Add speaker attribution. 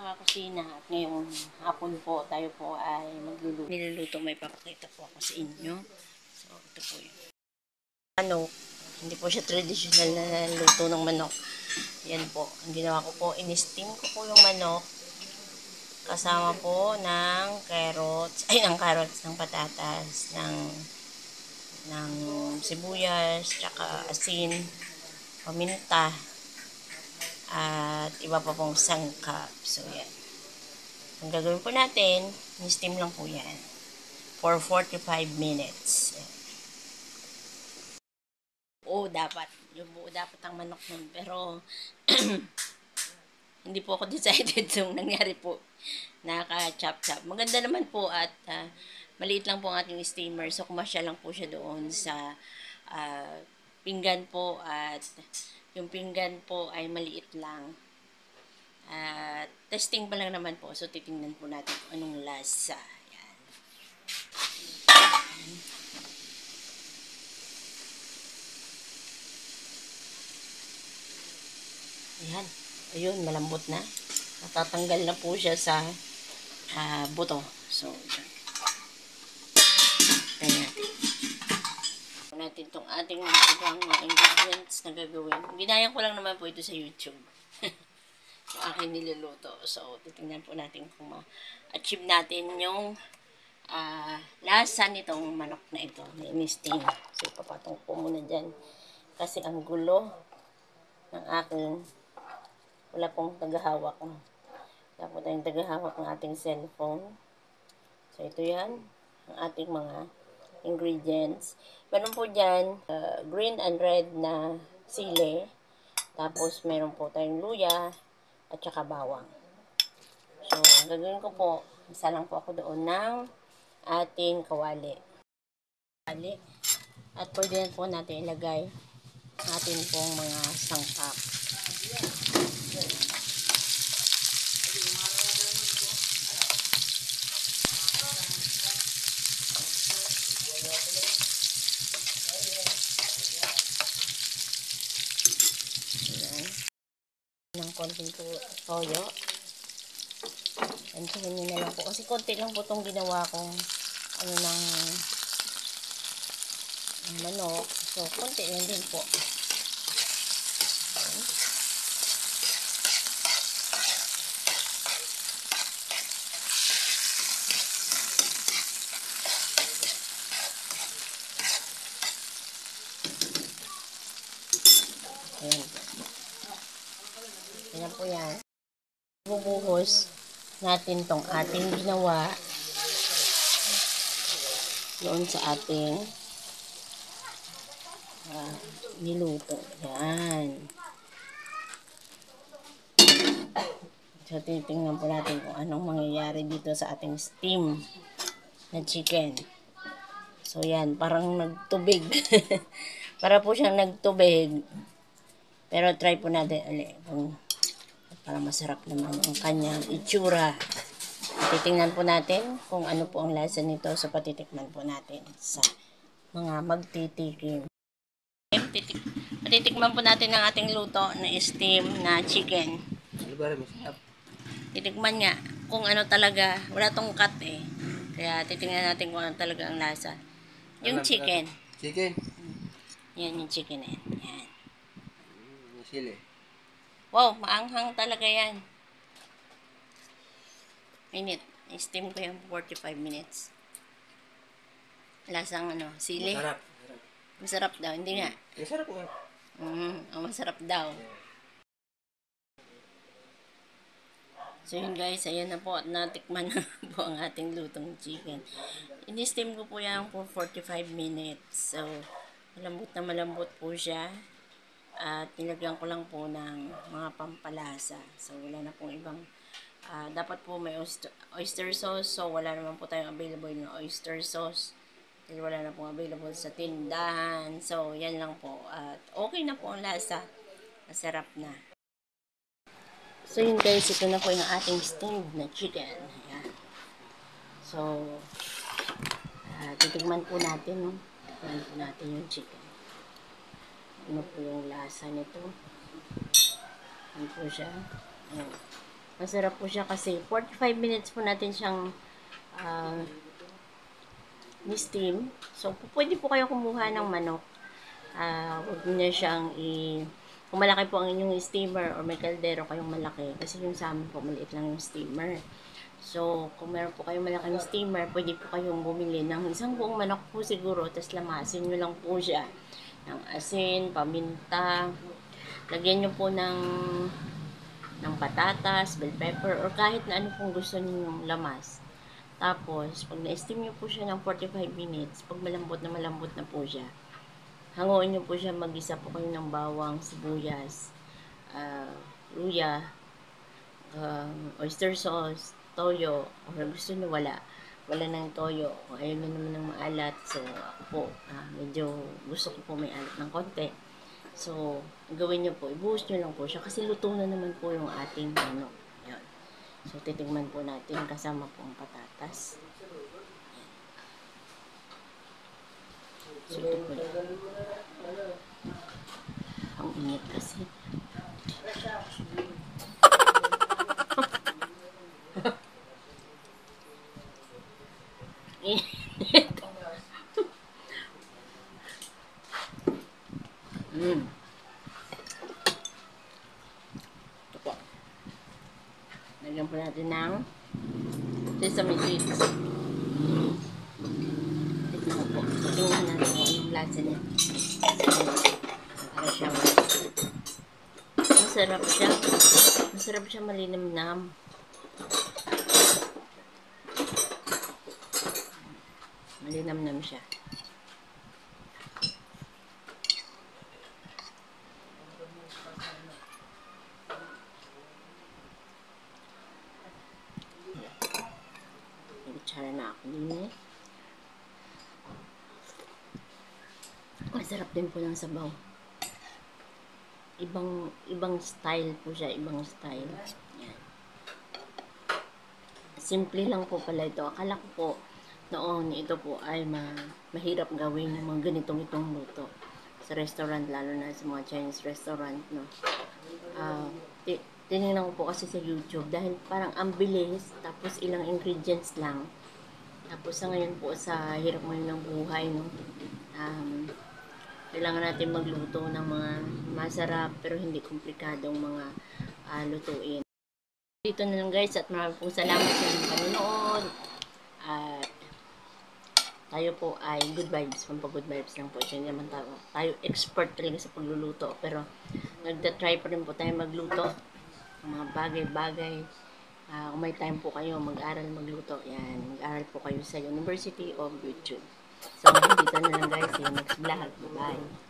Speaker 1: kakusina at ngayong hapon po tayo po ay niluluto. May papakita po ako sa inyo. So, ito po yun. Manok. Hindi po siya traditional na luto ng manok. Yan po. Ang ginawa ko po, in-steam ko po yung manok. Kasama po ng carrots, ng patatas, ng sibuyas, tsaka asin, paminta, at iba pa pong sangkap. So, yan. Ang gagawin po natin, in-steam lang po yan for 45 minutes. Yan. Dapat. Yung buo dapat ang manok nun. Pero, hindi po ako decided yung nangyari po. Naka-chop-chop. Maganda naman po at maliit lang po ang ating steamer. So, kumasya lang po siya doon sa pinggan po at yung pinggan po ay maliit lang. Testing pa lang naman po. So, titingnan po natin kung anong lasa. Yan. Ayan. Ayun, malambot na. Natatanggal na po siya sa buto. So, tayo natin itong ating ibang mga ingredients na gagawin. Ginaya ko lang naman po ito sa YouTube. Yung aking niluluto. So, titingnan po natin kung ma-achieve natin yung lasa nitong manok na ito. Na in-steam. So, ipapatong po muna dyan. Kasi ang gulo ng aking wala pong tagahawak. Wala po tayong tagahawak ng ating cellphone. So, ito yan. Ang ating mga ingredients. Meron po dyan green and red na sili. Tapos, meron po tayong luya at saka bawang. So, ang gagawin ko po, isa lang po ako doon ng ating kawali. At pwede na po natin ilagay natin pong mga sangkap. Ng konting toyo. Antayin nyo na lang po. Kasi konti lang po itong ginawa kong ng manok. So, konti lang din po. Ayan po. Ayan po yan. Bubuhos natin tong ating ginawa doon sa ating niluto. Yan. So, titingnan po natin kung anong mangyayari dito sa ating steam na chicken. So, yan. Parang nagtubig. Para po siyang nagtubig. Pero try po natin ulit. Para masarap naman ang kanyang itsura. Titingnan po natin kung ano po ang lasa nito. So, patitikman po natin sa mga magtitikim. Patitikman po natin ang ating luto na steam na chicken. Titikman nga kung ano talaga. Wala tong cut eh. Kaya titingnan natin kung ano talaga ang lasa. Yung chicken.
Speaker 2: Chicken?
Speaker 1: Yan yung chicken eh. Yan.
Speaker 2: Sili.
Speaker 1: Wow, maanghang talaga yan. Minute. I-steam ko yung 45 minutes. Lasang sili.
Speaker 2: Masarap.
Speaker 1: Masarap daw, hindi nga.
Speaker 2: Masarap nga.
Speaker 1: Masarap daw. So yun guys, ayan na po at natikman na po ang ating lutong chicken. In-steam ko po yan for 45 minutes. So, malambot po siya. At nilagyan ko lang po ng mga pampalasa. So, wala na pong ibang dapat po may oyster sauce. So, wala naman po tayong available na oyster sauce. Dahil wala na pong available sa tindahan. So, yan lang po. At okay na po ang lasa. Masarap na. So, yun guys. Ito na po yung ating steamed na chicken. Ayan. So, titigman po natin. Titigman po natin yung chicken. Ano po yung lasa nito. Ano po siya. Ayan. Masarap po siya kasi 45 minutes po natin siyang ni-steam. So, pwede po kayo kumuha ng manok. Huwag niya siyang kung malaki po ang inyong steamer or may kaldero kayong malaki. Kasi yung sa amin po, maliit lang yung steamer. So, kung meron po kayong malaking steamer, pwede po kayong bumili ng isang buong manok po siguro. Tapos lamasin nyo lang po siya ng asin, paminta. Lagyan nyo po ng patatas, bell pepper, or kahit na ano pong gusto ninyong lamas. Tapos, pag na-steam nyo po siya ng 45 minutes, pag malambot na po siya, hanguin nyo po siya, mag-isa po kayo ng bawang, sibuyas, luya, oyster sauce, toyo, or gusto nyo wala ng toyo, kung ayaw nyo naman ng maalat, so ako po, medyo gusto ko po may alat ng konti. So, gawin nyo po, ibuhos nyo lang po siya, kasi luto na naman po yung ating ano. Yan. So, titingnan po natin kasama po ang patatas. So, ito po yan. Ang init kasi. Init. Ito po. Lagyan po natin ng sesame seeds. Tignan ko po. Tingnan natin kung anong lasa niya. Para siya masarap siya. Masarap siya, malinamnam. Malinamnam siya. Kutsara na ako din eh. Masarap din po ng sabaw. Ibang style po siya, ibang style. Yan. Simple lang po pala ito. Akala ko po noon ito po ay mahirap gawin yung mga ganitong luto sa restaurant, lalo na sa mga Chinese restaurant, no. Tinignan ko po kasi sa YouTube dahil parang ang bilis, tapos ilang ingredients lang. Tapos sa ngayon po, sa hirap ngayon ng buhay, no, kailangan natin magluto ng mga masarap pero hindi komplikadong mga lutuin. Dito na lang guys, at maraming pong salamat sa inyong panonood. At tayo po ay good vibes, good vibes lang po. Hindi naman tayo expert talaga sa pagluluto, pero nagda-try pa rin po tayo magluto ng mga bagay-bagay. Kung may time po kayo mag-aral magluto, yan, mag-aral po kayo sa University of YouTube. So, dito na lang guys, see you next vlog. Bye!